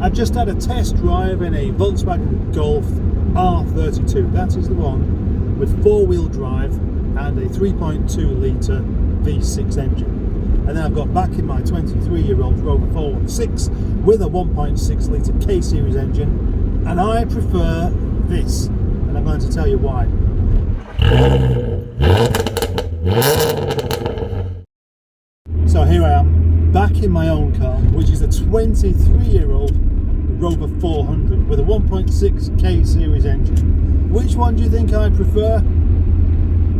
I've just had a test drive in a Volkswagen Golf R32. That is the one with four-wheel drive and a 3.2 litre V6 engine. And then I've got back in my 23-year-old Rover 416 with a 1.6 litre K-Series engine, and I prefer this, and I'm going to tell you why. So here I am, back in my own car, which is a 23-year-old Rover 400 with a 1.6 K-Series engine. Which one do you think I prefer?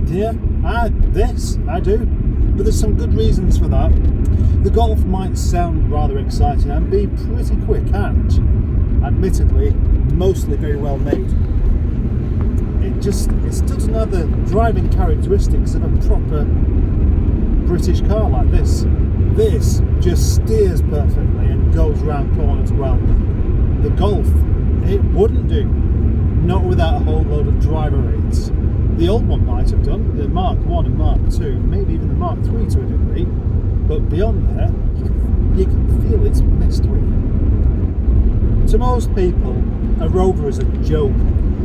Yeah, this, I do. But there's some good reasons for that. The Golf might sound rather exciting and be pretty quick and, admittedly, mostly very well made. It doesn't have the driving characteristics of a proper British car like this. This just steers perfectly and goes round corners well. The Golf, it wouldn't do. Not without a whole load of driver aids. The old one might have done, the Mark 1 and Mark 2, maybe even the Mark 3 to a degree, but beyond there, you can feel it's messed with. To most people, a Rover is a joke,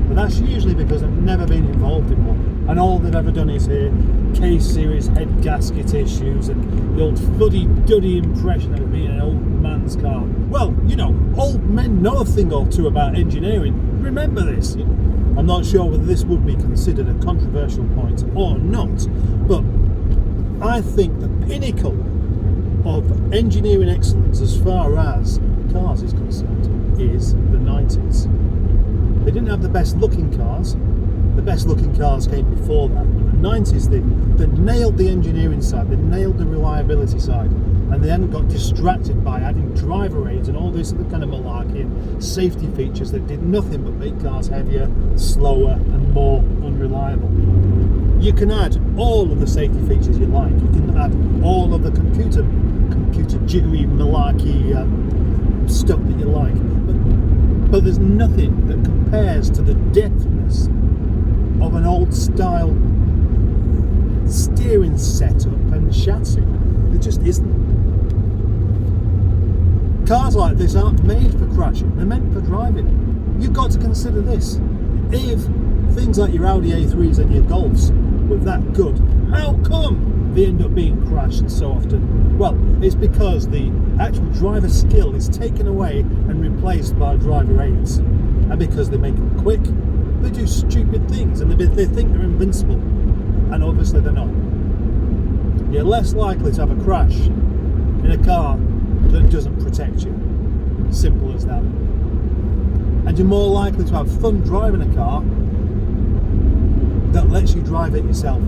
but that's usually because they've never been involved in one, and all they've ever done is hear K-Series head gasket issues and the old fuddy-duddy impression of it being an old man's car. Well, you know, old men know a thing or two about engineering. Remember this. I'm not sure whether this would be considered a controversial point or not, but I think the pinnacle of engineering excellence as far as cars is concerned is the 90s. They didn't have the best looking cars. The best looking cars came before that. But the 90s, they nailed the engineering side, they nailed the reliability side, and they hadn't got distracted by adding driver aids and all this other kind of malarkey and safety features that did nothing but make cars heavier, slower and more unreliable. You can add all of the safety features you like. You can add all of the computer jiggery malarkey stuff that you like, but there's nothing that compares to the depthness of an old style steering setup and chassis. There just isn't. Cars like this aren't made for crashing, they're meant for driving. You've got to consider this. If things like your Audi A3s and your Golfs were that good, how come they end up being crashed so often? Well, it's because the actual driver skill is taken away and replaced by driver aids. And because they make them quick, they do stupid things and they think they're invincible. And obviously they're not. You're less likely to have a crash in a car that doesn't protect you. Simple as that. And you're more likely to have fun driving a car that lets you drive it yourself.